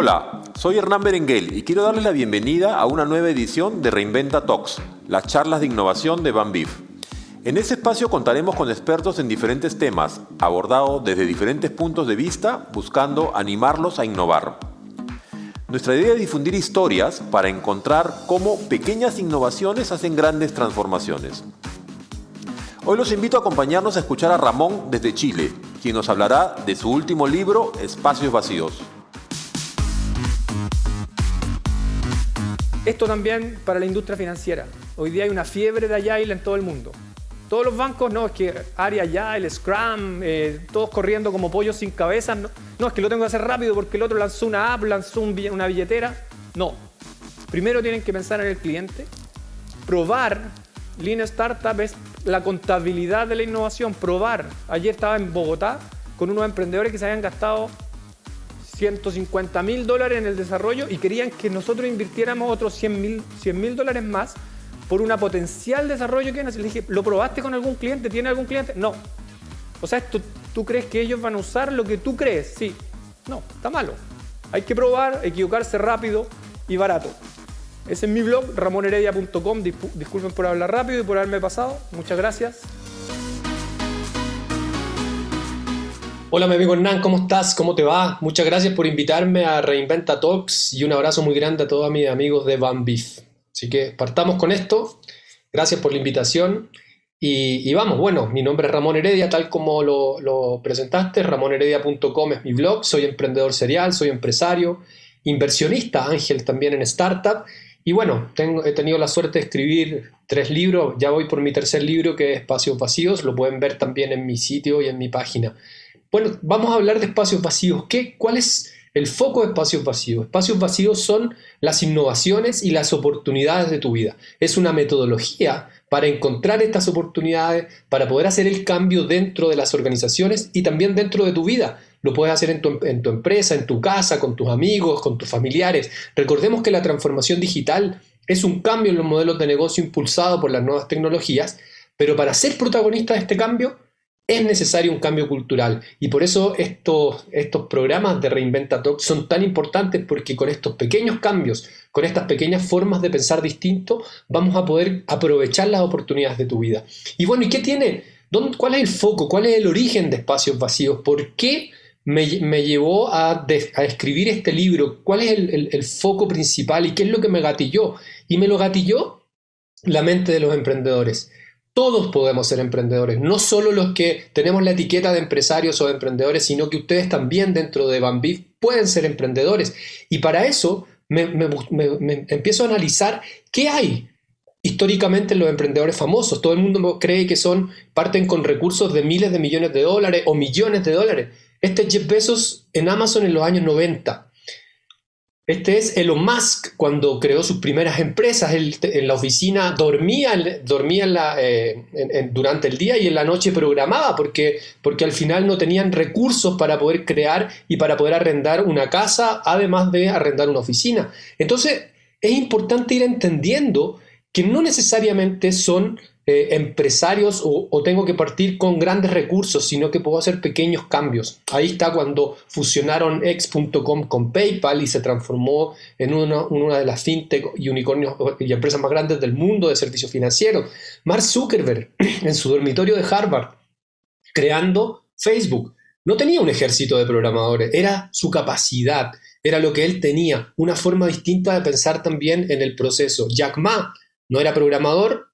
Hola, soy Hernán Berenguel y quiero darles la bienvenida a una nueva edición de Reinventa Talks, las charlas de innovación de BAMBIF. En este espacio contaremos con expertos en diferentes temas, abordados desde diferentes puntos de vista, buscando animarlos a innovar. Nuestra idea es difundir historias para encontrar cómo pequeñas innovaciones hacen grandes transformaciones. Hoy los invito a acompañarnos a escuchar a Ramón desde Chile, quien nos hablará de su último libro, Espacios Vacíos. Esto también para la industria financiera. Hoy día hay una fiebre de Agile en todo el mundo. Todos los bancos, no, es que área Agile, Scrum, todos corriendo como pollos sin cabeza. No, es que lo tengo que hacer rápido porque el otro lanzó una app, lanzó una billetera. No. Primero tienen que pensar en el cliente. Probar. Lean Startup es la contabilidad de la innovación. Probar. Ayer estaba en Bogotá con unos emprendedores que se habían gastado $150.000 en el desarrollo y querían que nosotros invirtiéramos otros $100.000 más por una potencial desarrollo que le dije, ¿lo probaste con algún cliente? ¿Tiene algún cliente? No. O sea, ¿tú crees que ellos van a usar lo que tú crees? Sí. No, está malo. Hay que probar, equivocarse rápido y barato. Ese es mi blog, ramonheredia.com. Disculpen por hablar rápido y por haberme pasado. Muchas gracias. Hola, mi amigo Hernán, ¿cómo estás? ¿Cómo te va? Muchas gracias por invitarme a Reinventa Talks y un abrazo muy grande a todos mis amigos de BAMBIF. Así que partamos con esto. Gracias por la invitación. Y vamos, bueno, mi nombre es Ramón Heredia, tal como lo presentaste. ramonheredia.com es mi blog. Soy emprendedor serial, soy empresario, inversionista, ángel también en startup. Y bueno, he tenido la suerte de escribir 3 libros. Ya voy por mi tercer libro, que es Espacios Vacíos. Lo pueden ver también en mi sitio y en mi página. Bueno, vamos a hablar de espacios vacíos. ¿Cuál es el foco de espacios vacíos? Espacios vacíos son las innovaciones y las oportunidades de tu vida. Es una metodología para encontrar estas oportunidades, para poder hacer el cambio dentro de las organizaciones y también dentro de tu vida. Lo puedes hacer en tu empresa, en tu casa, con tus amigos, con tus familiares. Recordemos que la transformación digital es un cambio en los modelos de negocio impulsado por las nuevas tecnologías, pero para ser protagonista de este cambio es necesario un cambio cultural y por eso estos programas de Reinventa Talks son tan importantes, porque con estos pequeños cambios, con estas pequeñas formas de pensar distinto, vamos a poder aprovechar las oportunidades de tu vida. Y bueno, ¿y qué tiene? ¿Cuál es el foco? ¿Cuál es el origen de Espacios Vacíos? ¿Por qué me llevó a escribir este libro? ¿Cuál es el foco principal y qué es lo que me gatilló? Y me lo gatilló la mente de los emprendedores. Todos podemos ser emprendedores, no solo los que tenemos la etiqueta de empresarios o de emprendedores, sino que ustedes también dentro de BAMBIF pueden ser emprendedores. Y para eso me empiezo a analizar qué hay históricamente en los emprendedores famosos. Todo el mundo cree que parten con recursos de miles de millones de dólares o millones de dólares. Este es Jeff Bezos en Amazon en los años 90. Este es Elon Musk cuando creó sus primeras empresas. Él en la oficina dormía durante el día y en la noche programaba porque al final no tenían recursos para poder crear y para poder arrendar una casa, además de arrendar una oficina. Entonces es importante ir entendiendo que no necesariamente son empresarios o tengo que partir con grandes recursos, sino que puedo hacer pequeños cambios. Ahí está cuando fusionaron X.com con PayPal y se transformó en una de las fintech y unicornios y empresas más grandes del mundo de servicios financieros. Mark Zuckerberg en su dormitorio de Harvard creando Facebook. No tenía un ejército de programadores, era su capacidad, era lo que él tenía, una forma distinta de pensar también en el proceso. Jack Ma no era programador,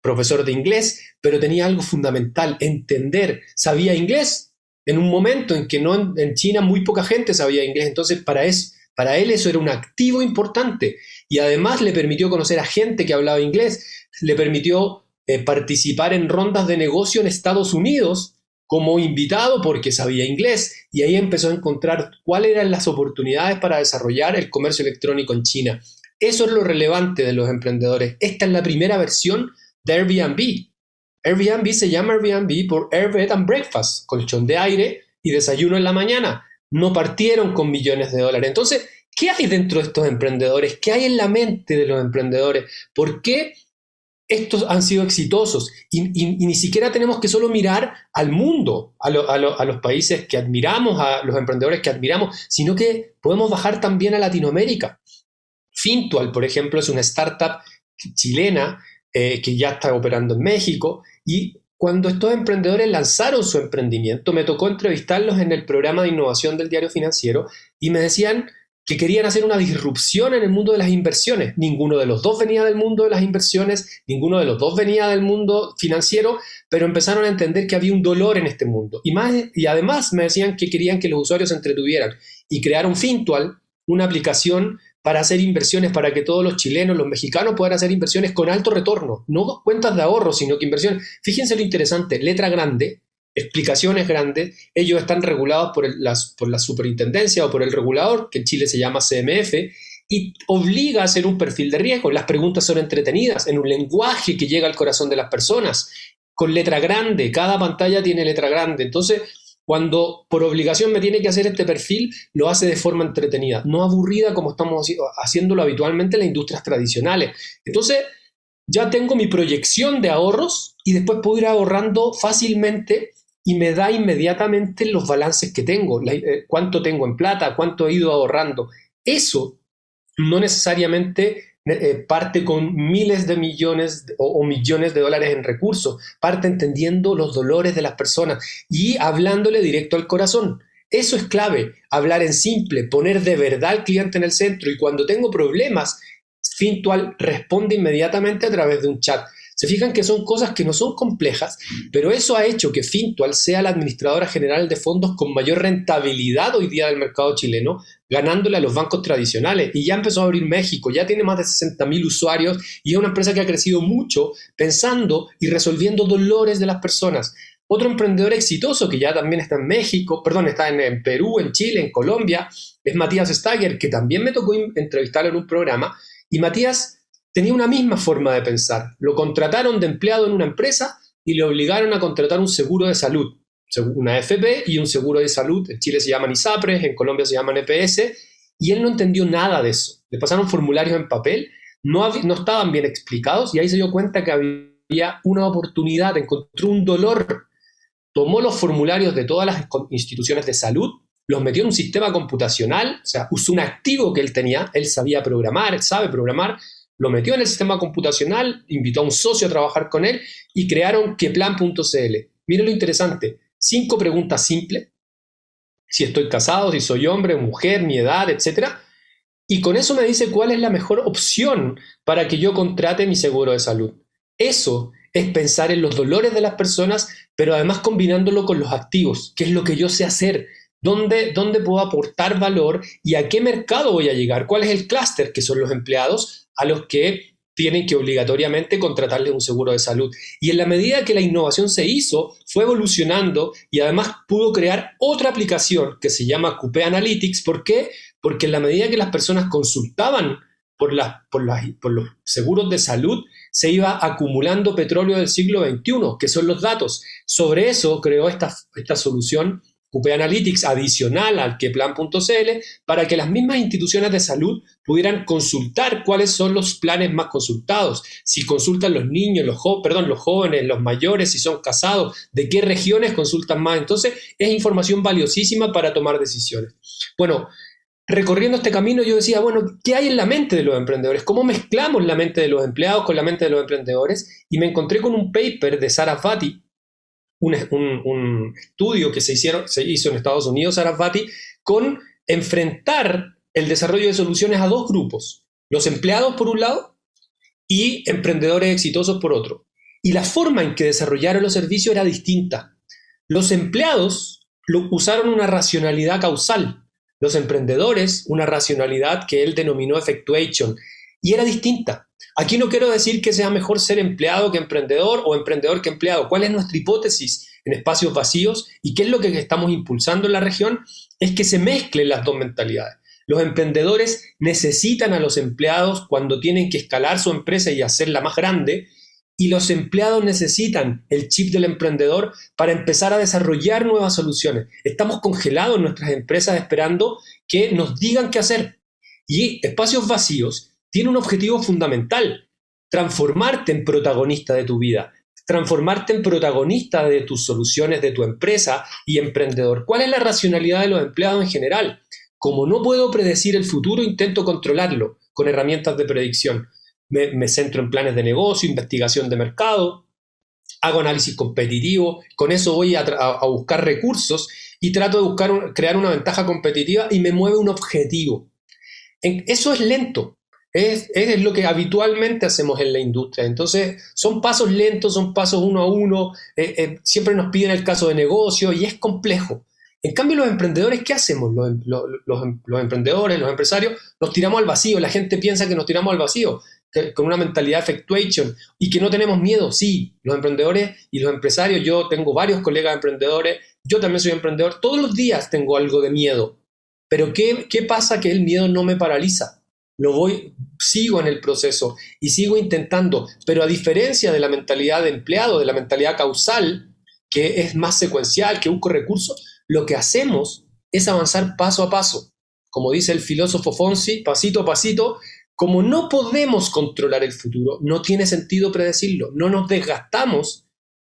profesor de inglés, pero tenía algo fundamental: entender. Sabía inglés en un momento en que en China muy poca gente sabía inglés, entonces para él eso era un activo importante y además le permitió conocer a gente que hablaba inglés, le permitió participar en rondas de negocio en Estados Unidos como invitado porque sabía inglés, y ahí empezó a encontrar cuáles eran las oportunidades para desarrollar el comercio electrónico en China. Eso es lo relevante de los emprendedores. Esta es la primera versión de Airbnb. Airbnb se llama Airbnb por Air, Bed and Breakfast, colchón de aire y desayuno en la mañana. No partieron con millones de dólares. Entonces, ¿qué hay dentro de estos emprendedores? ¿Qué hay en la mente de los emprendedores? ¿Por qué estos han sido exitosos y ni siquiera tenemos que solo mirar al mundo, a los países que admiramos, a los emprendedores que admiramos, sino que podemos bajar también a Latinoamérica. Fintual, por ejemplo, es una startup chilena que ya está operando en México, y cuando estos emprendedores lanzaron su emprendimiento, me tocó entrevistarlos en el programa de innovación del Diario Financiero y me decían que querían hacer una disrupción en el mundo de las inversiones. Ninguno de los dos venía del mundo de las inversiones, ninguno de los dos venía del mundo financiero, pero empezaron a entender que había un dolor en este mundo. Y además me decían que querían que los usuarios se entretuvieran y crearon Fintual, una aplicación para hacer inversiones, para que todos los chilenos, los mexicanos puedan hacer inversiones con alto retorno, no cuentas de ahorro, sino que inversiones. Fíjense lo interesante, letra grande, explicaciones grandes. Ellos están regulados por la superintendencia o por el regulador, que en Chile se llama CMF, y obliga a hacer un perfil de riesgo. Las preguntas son entretenidas, en un lenguaje que llega al corazón de las personas, con letra grande. Cada pantalla tiene letra grande. Entonces, cuando por obligación me tiene que hacer este perfil, lo hace de forma entretenida, no aburrida como estamos haciéndolo habitualmente en las industrias tradicionales. Entonces, ya tengo mi proyección de ahorros y después puedo ir ahorrando fácilmente y me da inmediatamente los balances que tengo, cuánto tengo en plata, cuánto he ido ahorrando. Eso no necesariamente parte con miles de millones o millones de dólares en recursos, parte entendiendo los dolores de las personas y hablándole directo al corazón. Eso es clave, hablar en simple, poner de verdad al cliente en el centro, y cuando tengo problemas, Fintual responde inmediatamente a través de un chat. Se fijan que son cosas que no son complejas, pero eso ha hecho que Fintual sea la administradora general de fondos con mayor rentabilidad hoy día del mercado chileno, ganándole a los bancos tradicionales. Y ya empezó a abrir México, ya tiene más de 60.000 usuarios y es una empresa que ha crecido mucho pensando y resolviendo dolores de las personas. Otro emprendedor exitoso que ya también está en México, está en Perú, en Chile, en Colombia, es Matías Steiger, que también me tocó entrevistarlo en un programa. Y Matías tenía una misma forma de pensar. Lo contrataron de empleado en una empresa y le obligaron a contratar un seguro de salud, una AFP y un seguro de salud. En Chile se llaman ISAPRES, en Colombia se llaman EPS, y él no entendió nada de eso. Le pasaron formularios en papel, no estaban bien explicados, y ahí se dio cuenta que había una oportunidad, encontró un dolor. Tomó los formularios de todas las instituciones de salud, los metió en un sistema computacional, o sea, usó un activo que él tenía, él sabía programar, él sabe programar, lo metió en el sistema computacional, invitó a un socio a trabajar con él y crearon queplan.cl. Miren lo interesante, 5 preguntas simples: si estoy casado, si soy hombre, mujer, mi edad, etc. Y con eso me dice cuál es la mejor opción para que yo contrate mi seguro de salud. Eso es pensar en los dolores de las personas, pero además combinándolo con los activos, que es lo que yo sé hacer. ¿Dónde puedo aportar valor y a qué mercado voy a llegar? ¿Cuál es el clúster, que son los empleados a los que tienen que obligatoriamente contratarles un seguro de salud? Y en la medida que la innovación se hizo, fue evolucionando y además pudo crear otra aplicación que se llama QP Analytics. ¿Por qué? Porque en la medida que las personas consultaban por los seguros de salud, se iba acumulando petróleo del siglo XXI, que son los datos. Sobre eso creó esta solución QP Analytics adicional al queplan.cl, para que las mismas instituciones de salud pudieran consultar cuáles son los planes más consultados, si consultan los niños, los jóvenes, los mayores, si son casados, de qué regiones consultan más. Entonces es información valiosísima para tomar decisiones. Bueno, recorriendo este camino yo decía, ¿qué hay en la mente de los emprendedores? ¿Cómo mezclamos la mente de los empleados con la mente de los emprendedores? Y me encontré con un paper de Sarasvati, un estudio que se hizo en Estados Unidos, Sarasvati, con enfrentar el desarrollo de soluciones a 2 grupos: los empleados por un lado y emprendedores exitosos por otro. Y la forma en que desarrollaron los servicios era distinta. Los empleados usaron una racionalidad causal, los emprendedores una racionalidad que él denominó effectuation, y era distinta. Aquí no quiero decir que sea mejor ser empleado que emprendedor o emprendedor que empleado. ¿Cuál es nuestra hipótesis en espacios vacíos? ¿Y qué es lo que estamos impulsando en la región? Es que se mezclen las dos mentalidades. Los emprendedores necesitan a los empleados cuando tienen que escalar su empresa y hacerla más grande, y los empleados necesitan el chip del emprendedor para empezar a desarrollar nuevas soluciones. Estamos congelados en nuestras empresas esperando que nos digan qué hacer. Y espacios vacíos tiene un objetivo fundamental: transformarte en protagonista de tu vida, transformarte en protagonista de tus soluciones, de tu empresa y emprendedor. ¿Cuál es la racionalidad de los empleados en general? Como no puedo predecir el futuro, intento controlarlo con herramientas de predicción. Me centro en planes de negocio, investigación de mercado, hago análisis competitivo, con eso voy a buscar recursos y trato de crear una ventaja competitiva y me mueve un objetivo. Eso es lento. Es lo que habitualmente hacemos en la industria. Entonces, son pasos lentos, son pasos uno a uno, siempre nos piden el caso de negocio y es complejo. En cambio, los emprendedores, ¿qué hacemos? Los emprendedores, los empresarios, nos tiramos al vacío. La gente piensa que nos tiramos al vacío, con una mentalidad effectuation y que no tenemos miedo. Sí, los emprendedores y los empresarios, yo tengo varios colegas emprendedores, yo también soy emprendedor, todos los días tengo algo de miedo. Pero ¿qué pasa? Que el miedo no me paraliza. Sigo en el proceso y sigo intentando, pero a diferencia de la mentalidad de empleado, de la mentalidad causal, que es más secuencial, que busco recursos, lo que hacemos es avanzar paso a paso. Como dice el filósofo Fonsi, pasito a pasito. Como no podemos controlar el futuro, no tiene sentido predecirlo. No nos desgastamos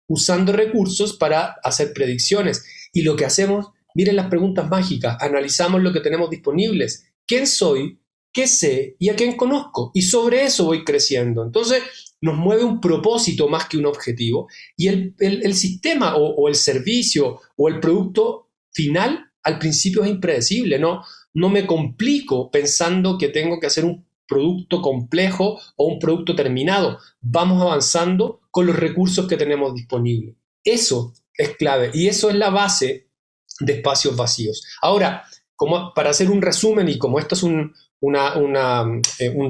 usando recursos para hacer predicciones. Y lo que hacemos, miren las preguntas mágicas, analizamos lo que tenemos disponibles. ¿Quién soy? ¿Qué sé? ¿Y a quién conozco? Y sobre eso voy creciendo. Entonces, nos mueve un propósito más que un objetivo. Y el sistema o el servicio o el producto final al principio es impredecible. No me complico pensando que tengo que hacer un producto complejo o un producto terminado. Vamos avanzando con los recursos que tenemos disponibles. Eso es clave y eso es la base de espacios vacíos. Ahora, para hacer un resumen y como esto es un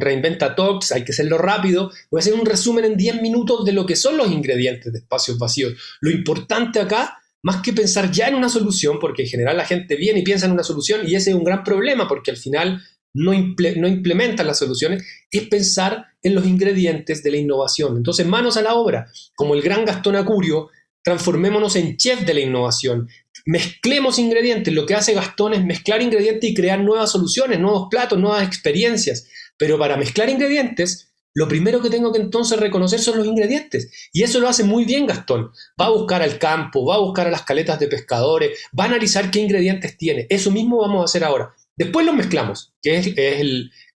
Reinventa Talks, hay que hacerlo rápido, voy a hacer un resumen en 10 minutos de lo que son los ingredientes de espacios vacíos. Lo importante acá, más que pensar ya en una solución, porque en general la gente viene y piensa en una solución y ese es un gran problema porque al final no implementan las soluciones, es pensar en los ingredientes de la innovación. Entonces, manos a la obra, como el gran Gastón Acurio, transformémonos en chef de la innovación. Mezclemos ingredientes. Lo que hace Gastón es mezclar ingredientes y crear nuevas soluciones, nuevos platos, nuevas experiencias. Pero para mezclar ingredientes, lo primero que tengo que entonces reconocer son los ingredientes. Y eso lo hace muy bien Gastón. Va a buscar al campo, va a buscar a las caletas de pescadores, va a analizar qué ingredientes tiene. Eso mismo vamos a hacer ahora. Después los mezclamos, que es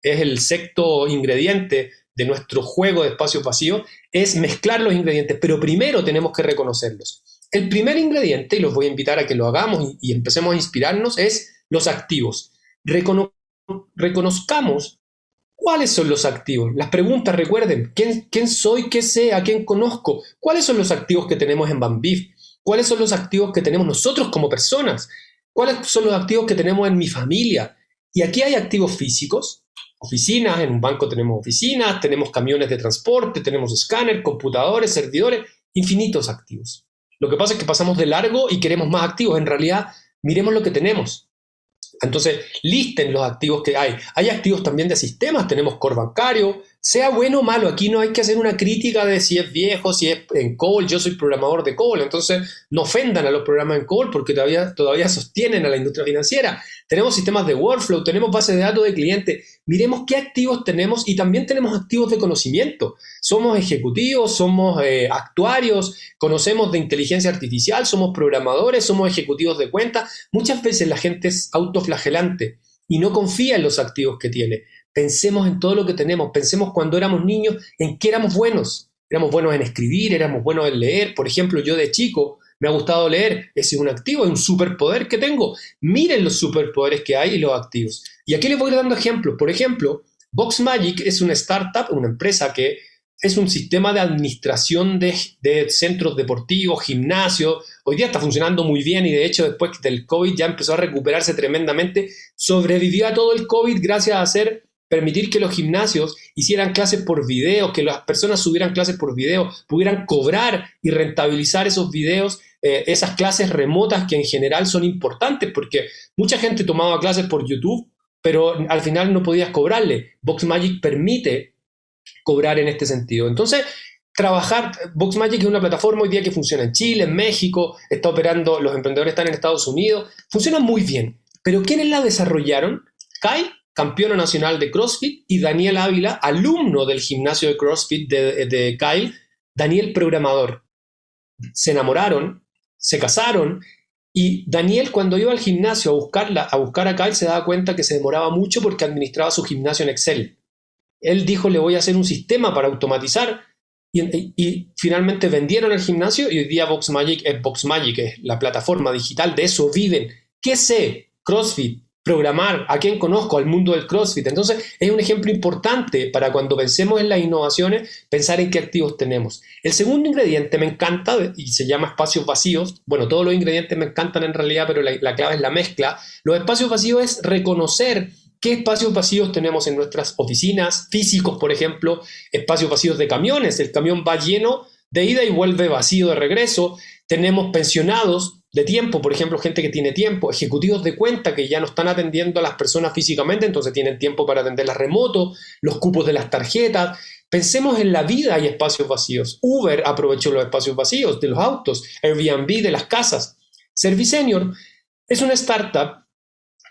el sexto ingrediente de nuestro juego de espacios vacíos, es mezclar los ingredientes, pero primero tenemos que reconocerlos. El primer ingrediente, y los voy a invitar a que lo hagamos y empecemos a inspirarnos, es los activos. Reconozcamos cuáles son los activos. Las preguntas, recuerden, ¿quién soy? ¿Qué sé? ¿A quién conozco? ¿Cuáles son los activos que tenemos en Banbif? ¿Cuáles son los activos que tenemos nosotros como personas? ¿Cuáles son los activos que tenemos en mi familia? Y aquí hay activos físicos, oficinas, en un banco tenemos oficinas, tenemos camiones de transporte, tenemos escáner, computadores, servidores, infinitos activos. Lo que pasa es que pasamos de largo y queremos más activos. En realidad, miremos lo que tenemos. Entonces, listen los activos que hay. Hay activos también de sistemas, tenemos core bancario, sea bueno o malo, aquí no hay que hacer una crítica de si es viejo, si es en COBOL. Yo soy programador de COBOL, entonces no ofendan a los programas en COBOL porque todavía sostienen a la industria financiera. Tenemos sistemas de workflow, tenemos bases de datos de clientes. Miremos qué activos tenemos y también tenemos activos de conocimiento. Somos ejecutivos, somos actuarios, conocemos de inteligencia artificial, somos programadores, somos ejecutivos de cuenta. Muchas veces la gente es autoflagelante y no confía en los activos que tiene. Pensemos en todo lo que tenemos, pensemos cuando éramos niños en qué éramos buenos. Éramos buenos en escribir, éramos buenos en leer. Por ejemplo, yo de chico me ha gustado leer. Ese es un activo, es un superpoder que tengo. Miren los superpoderes que hay y los activos. Y aquí les voy dando ejemplos. Por ejemplo, BoxMagic es una startup, una empresa que es un sistema de administración de centros deportivos, gimnasios. Hoy día está funcionando muy bien y de hecho después del COVID ya empezó a recuperarse tremendamente. Sobrevivió a todo el COVID gracias a permitir que los gimnasios hicieran clases por video, que las personas subieran clases por video, pudieran cobrar y rentabilizar esos videos, esas clases remotas que en general son importantes porque mucha gente tomaba clases por YouTube, pero al final no podías cobrarle. BoxMagic permite cobrar en este sentido. Entonces, BoxMagic es una plataforma hoy día que funciona en Chile, en México, está operando, los emprendedores están en Estados Unidos, funciona muy bien. Pero ¿quiénes la desarrollaron? Kai campeona nacional de CrossFit, y Daniel Ávila, alumno del gimnasio de CrossFit de Kyle, Daniel programador. Se enamoraron, se casaron, y Daniel, cuando iba al gimnasio a buscar a Kyle, se daba cuenta que se demoraba mucho porque administraba su gimnasio en Excel. Él dijo, le voy a hacer un sistema para automatizar, y finalmente vendieron el gimnasio, y hoy día Boxmagic es la plataforma digital, de eso viven. ¿Qué sé? CrossFit, programar, ¿a quién conozco? Al mundo del CrossFit. Entonces es un ejemplo importante para cuando pensemos en las innovaciones, pensar en qué activos tenemos. El segundo ingrediente me encanta y se llama espacios vacíos. Bueno, todos los ingredientes me encantan en realidad, pero la clave es la mezcla. Los espacios vacíos es reconocer qué espacios vacíos tenemos en nuestras oficinas, físicos, por ejemplo, espacios vacíos de camiones. El camión va lleno de ida y vuelve vacío de regreso. Tenemos pensionados de tiempo, por ejemplo, gente que tiene tiempo, ejecutivos de cuenta que ya no están atendiendo a las personas físicamente, entonces tienen tiempo para atenderlas remoto, los cupos de las tarjetas. Pensemos en la vida, hay espacios vacíos. Uber aprovechó los espacios vacíos de los autos, Airbnb de las casas. Servicenior es una startup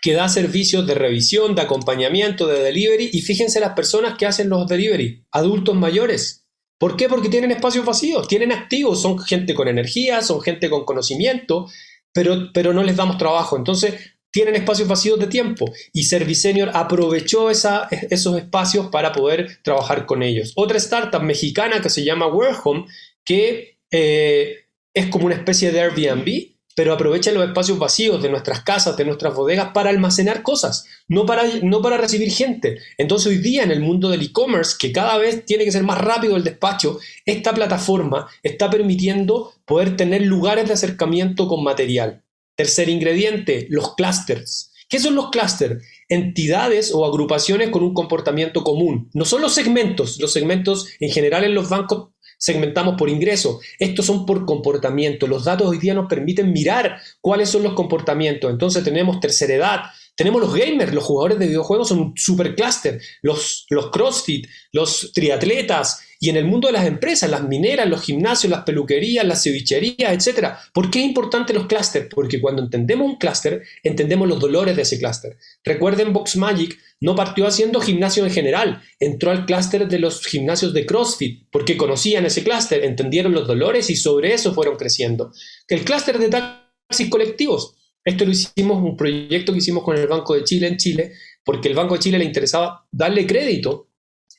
que da servicios de revisión, de acompañamiento, de delivery, y fíjense las personas que hacen los delivery, adultos mayores. ¿Por qué? Porque tienen espacios vacíos, tienen activos, son gente con energía, son gente con conocimiento, pero no les damos trabajo. Entonces, tienen espacios vacíos de tiempo, y Servicenior aprovechó esos espacios para poder trabajar con ellos. Otra startup mexicana que se llama Warehome, que es como una especie de Airbnb, pero aprovecha los espacios vacíos de nuestras casas, de nuestras bodegas, para almacenar cosas, no para recibir gente. Entonces hoy día en el mundo del e-commerce, que cada vez tiene que ser más rápido el despacho, esta plataforma está permitiendo poder tener lugares de acercamiento con material. Tercer ingrediente, los clusters. ¿Qué son los clusters? Entidades o agrupaciones con un comportamiento común. No son los segmentos en general en los bancos segmentamos por ingreso. Estos son por comportamiento. Los datos hoy día nos permiten mirar cuáles son los comportamientos. Entonces tenemos tercera edad, tenemos los gamers, los jugadores de videojuegos son un super clúster, los CrossFit, los triatletas, y en el mundo de las empresas, las mineras, los gimnasios, las peluquerías, las cevicherías, etc. ¿Por qué es importante los clústeres? Porque cuando entendemos un clúster, entendemos los dolores de ese clúster. Recuerden, Boxmagic no partió haciendo gimnasio en general, entró al clúster de los gimnasios de CrossFit, porque conocían ese clúster, entendieron los dolores y sobre eso fueron creciendo. El clúster de taxis colectivos, esto lo hicimos, un proyecto que hicimos con el Banco de Chile en Chile, porque el Banco de Chile le interesaba darle crédito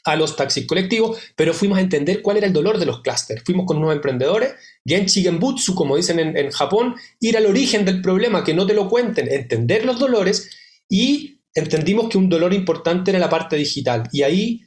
a los taxis colectivos, pero fuimos a entender cuál era el dolor de los clústeres. Fuimos con unos emprendedores, Genchi Genbutsu, como dicen en Japón, ir al origen del problema, que no te lo cuenten, entender los dolores, y entendimos que un dolor importante era la parte digital. Y ahí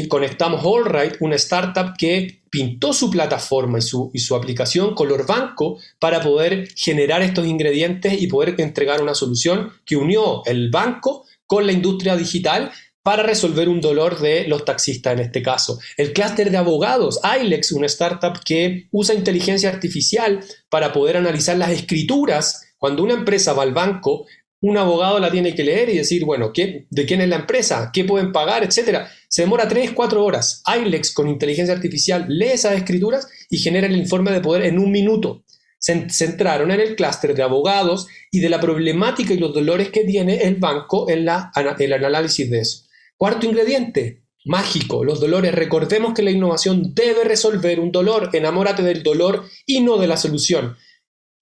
conectamos AllRight, una startup que pintó su plataforma y su aplicación color banco para poder generar estos ingredientes y poder entregar una solución que unió el banco con la industria digital para resolver un dolor de los taxistas en este caso. El clúster de abogados, ILEX, una startup que usa inteligencia artificial para poder analizar las escrituras. Cuando una empresa va al banco, un abogado la tiene que leer y decir, bueno, ¿de quién es la empresa? ¿Qué pueden pagar? Etcétera. Se demora 3-4 horas. ILEX con inteligencia artificial lee esas escrituras y genera el informe de poder en 1 minuto. Se centraron en el clúster de abogados y de la problemática y los dolores que tiene el banco en el análisis de eso. Cuarto ingrediente, mágico, los dolores. Recordemos que la innovación debe resolver un dolor. Enamórate del dolor y no de la solución.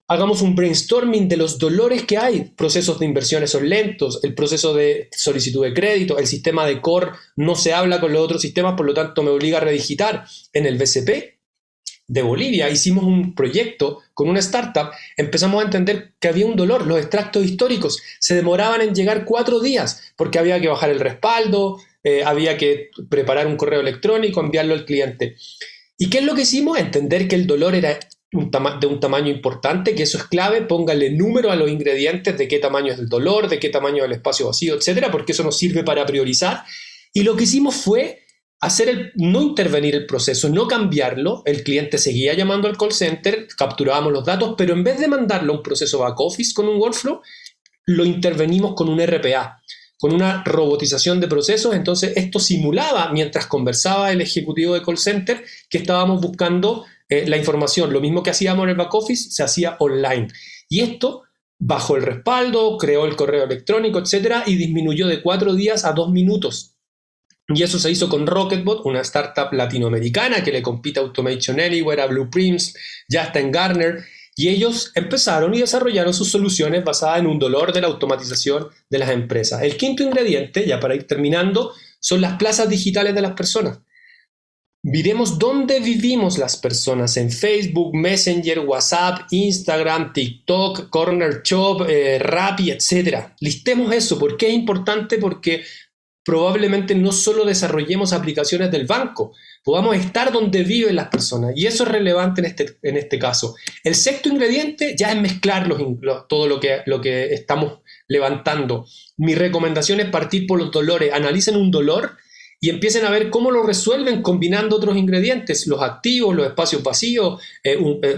Hagamos un brainstorming de los dolores que hay. Procesos de inversiones son lentos, el proceso de solicitud de crédito, el sistema de core no se habla con los otros sistemas, por lo tanto me obliga a redigitar. En el BCP de Bolivia hicimos un proyecto con una startup, empezamos a entender que había un dolor. Los extractos históricos se demoraban en llegar 4 días porque había que bajar el respaldo, había que preparar un correo electrónico, enviarlo al cliente. ¿Y qué es lo que hicimos? Entender que el dolor era de un tamaño importante, que eso es clave. Póngale número a los ingredientes de qué tamaño es el dolor, de qué tamaño es el espacio vacío, etcétera, porque eso nos sirve para priorizar. Y lo que hicimos fue no intervenir el proceso, no cambiarlo. El cliente seguía llamando al call center, capturábamos los datos, pero en vez de mandarlo a un proceso back office con un workflow, lo intervenimos con un RPA, con una robotización de procesos. Entonces esto simulaba, mientras conversaba el ejecutivo de call center, que estábamos buscando la información. Lo mismo que hacíamos en el back office se hacía online. Y esto bajó el respaldo, creó el correo electrónico, etcétera, y disminuyó de 4 días a 2 minutos. Y eso se hizo con Rocketbot, una startup latinoamericana que le compite a Automation Anywhere, a Blueprints, ya está en Gartner. Y ellos empezaron y desarrollaron sus soluciones basadas en un dolor de la automatización de las empresas. El quinto ingrediente, ya para ir terminando, son las plazas digitales de las personas. Miremos dónde vivimos las personas, en Facebook, Messenger, WhatsApp, Instagram, TikTok, Corner Shop, Rappi, etc. Listemos eso. ¿Por qué es importante? Porque probablemente no solo desarrollemos aplicaciones del banco, podamos estar donde viven las personas, y eso es relevante en este caso. El sexto ingrediente ya es mezclar todo lo que estamos levantando. Mi recomendación es partir por los dolores. Analicen un dolor y empiecen a ver cómo lo resuelven combinando otros ingredientes, los activos, los espacios vacíos,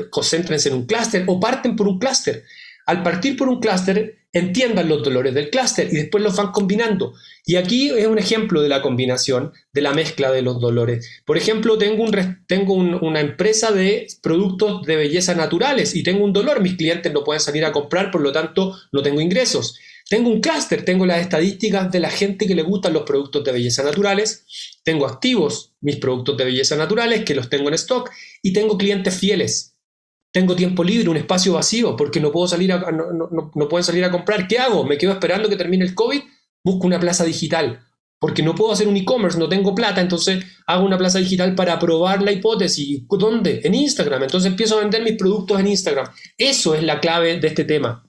concéntrense en un clúster o parten por un clúster. Al partir por un clúster, entiendan los dolores del clúster y después los van combinando. Y aquí es un ejemplo de la combinación, de la mezcla de los dolores. Por ejemplo, tengo una empresa de productos de belleza naturales y tengo un dolor. Mis clientes no pueden salir a comprar, por lo tanto, no tengo ingresos. Tengo un clúster, tengo las estadísticas de la gente que le gustan los productos de belleza naturales. Tengo activos mis productos de belleza naturales, que los tengo en stock, y tengo clientes fieles. Tengo tiempo libre, un espacio vacío, porque no pueden salir a comprar. ¿Qué hago? ¿Me quedo esperando que termine el COVID? Busco una plaza digital, porque no puedo hacer un e-commerce, no tengo plata, entonces hago una plaza digital para probar la hipótesis. ¿Dónde? En Instagram. Entonces empiezo a vender mis productos en Instagram. Eso es la clave de este tema.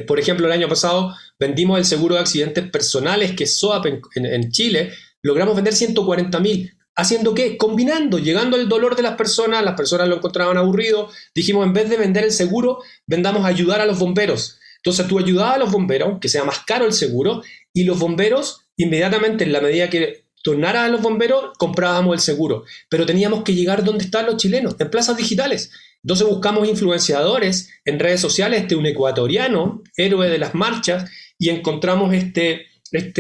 Por ejemplo, el año pasado vendimos el seguro de accidentes personales, que es SOAP en Chile. Logramos vender 140.000. ¿Haciendo qué? Combinando, llegando al dolor de las personas lo encontraban aburrido. Dijimos, en vez de vender el seguro, vendamos ayudar a los bomberos. Entonces tú ayudabas a los bomberos, aunque sea más caro el seguro, y los bomberos, inmediatamente, en la medida que donaras a los bomberos, comprábamos el seguro. Pero teníamos que llegar donde están los chilenos, en plazas digitales. Entonces buscamos influenciadores en redes sociales, un ecuatoriano, héroe de las marchas, y encontramos este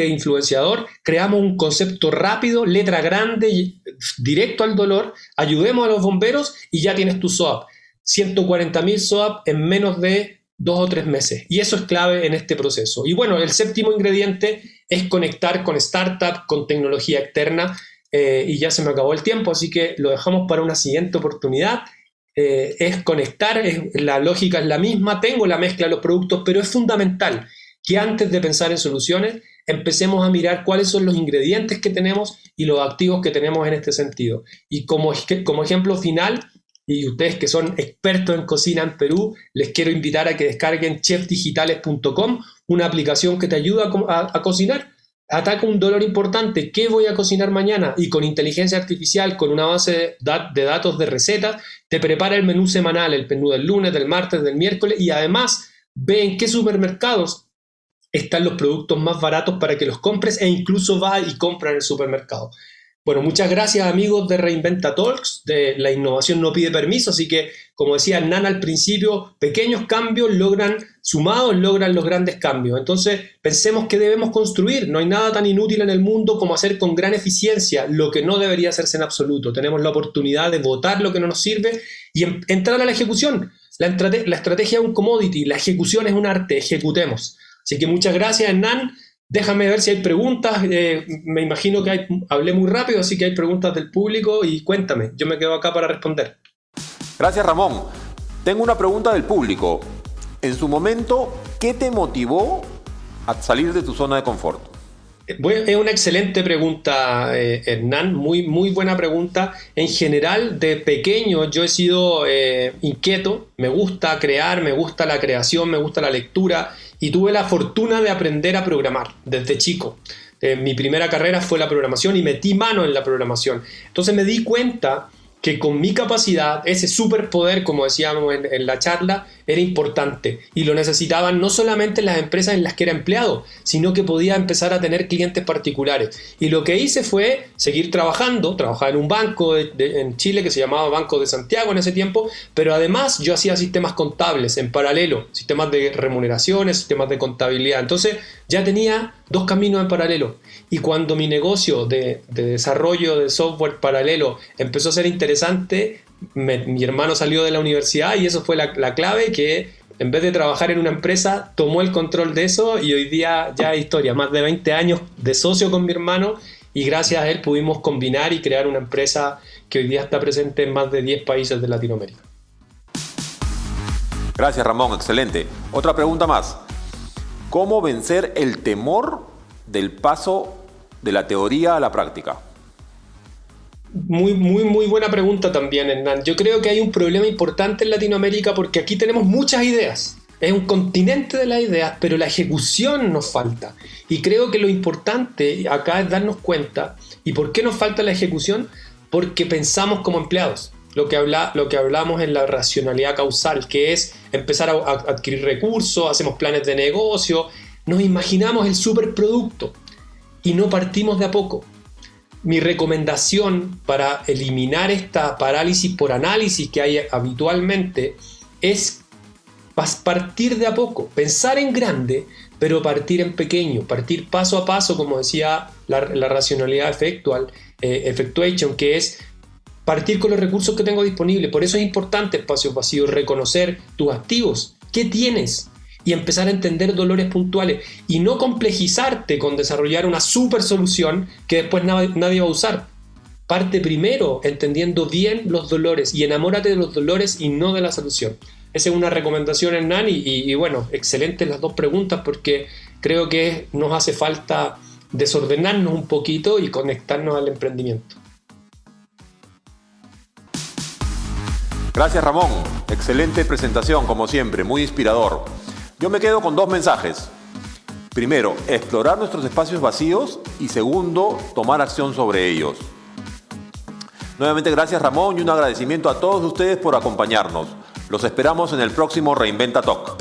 influenciador, creamos un concepto rápido, letra grande, directo al dolor, ayudemos a los bomberos y ya tienes tu SOAP. 140.000 SOAP en menos de 2 o 3 meses. Y eso es clave en este proceso. Y bueno, el séptimo ingrediente es conectar con startup, con tecnología externa, y ya se me acabó el tiempo, así que lo dejamos para una siguiente oportunidad. Es conectar, la lógica es la misma, tengo la mezcla de los productos, pero es fundamental que antes de pensar en soluciones empecemos a mirar cuáles son los ingredientes que tenemos y los activos que tenemos en este sentido. Y como ejemplo final, y ustedes que son expertos en cocina en Perú, les quiero invitar a que descarguen chefdigitales.com, una aplicación que te ayuda a cocinar. Ataca un dolor importante, ¿qué voy a cocinar mañana? Y con inteligencia artificial, con una base de datos de recetas, te prepara el menú semanal, el menú del lunes, del martes, del miércoles, y además ve en qué supermercados están los productos más baratos para que los compres, e incluso va y compra en el supermercado. Bueno, muchas gracias, amigos de Reinventa Talks. La innovación no pide permiso, así que, como decía Hernán al principio, pequeños cambios sumados logran los grandes cambios. Entonces, pensemos qué debemos construir. No hay nada tan inútil en el mundo como hacer con gran eficiencia lo que no debería hacerse en absoluto. Tenemos la oportunidad de votar lo que no nos sirve y entrar a la ejecución. La estrategia es un commodity, la ejecución es un arte. Ejecutemos. Así que muchas gracias, Hernán. Déjame ver si hay preguntas. Me imagino que hablé muy rápido, así que hay preguntas del público y cuéntame. Yo me quedo acá para responder. Gracias, Ramón. Tengo una pregunta del público. En su momento, ¿qué te motivó a salir de tu zona de confort? Es una excelente pregunta, Hernán, muy, muy buena pregunta. En general, de pequeño yo he sido inquieto, me gusta crear, me gusta la creación, me gusta la lectura, y tuve la fortuna de aprender a programar desde chico. Mi primera carrera fue la programación y metí mano en la programación. Entonces me di cuenta que con mi capacidad, ese superpoder, como decíamos en la charla, era importante y lo necesitaban no solamente las empresas en las que era empleado, sino que podía empezar a tener clientes particulares. Y lo que hice fue seguir trabajando, trabajaba en un banco en Chile que se llamaba Banco de Santiago en ese tiempo, pero además yo hacía sistemas contables en paralelo, sistemas de remuneraciones, sistemas de contabilidad. Entonces ya tenía 2 caminos en paralelo. Y cuando mi negocio de desarrollo de software paralelo empezó a ser interesante, mi hermano salió de la universidad y eso fue la clave, que En vez de trabajar en una empresa, tomó el control de eso y hoy día ya hay historia. Más de 20 años de socio con mi hermano y gracias a él pudimos combinar y crear una empresa que hoy día está presente en más de 10 países de Latinoamérica. Gracias, Ramón, excelente. Otra pregunta más. ¿Cómo vencer el temor del paso de la teoría a la práctica? Muy buena pregunta también, Hernán. Yo creo que hay un problema importante en Latinoamérica porque aquí tenemos muchas ideas. Es un continente de las ideas, pero la ejecución nos falta. Y creo que lo importante acá es darnos cuenta. ¿Y por qué nos falta la ejecución? Porque pensamos como empleados. Lo que hablamos en la racionalidad causal, que es empezar a adquirir recursos, hacemos planes de negocio, nos imaginamos el superproducto y no partimos de a poco. Mi recomendación para eliminar esta parálisis por análisis que hay habitualmente es partir de a poco, pensar en grande, pero partir en pequeño, partir paso a paso, como decía la racionalidad effectuation, que es partir con los recursos que tengo disponibles. Por eso es importante, espacios vacíos, reconocer tus activos, qué tienes, y empezar a entender dolores puntuales y no complejizarte con desarrollar una super solución que después nadie va a usar. Parte primero entendiendo bien los dolores y enamórate de los dolores y no de la solución. Esa es una recomendación, Hernán, y bueno, excelentes las dos preguntas porque creo que nos hace falta desordenarnos un poquito y conectarnos al emprendimiento. Gracias, Ramón. Excelente presentación, como siempre, muy inspirador. Yo me quedo con dos mensajes. Primero, explorar nuestros espacios vacíos y segundo, tomar acción sobre ellos. Nuevamente gracias, Ramón, y un agradecimiento a todos ustedes por acompañarnos. Los esperamos en el próximo Reinventa Talk.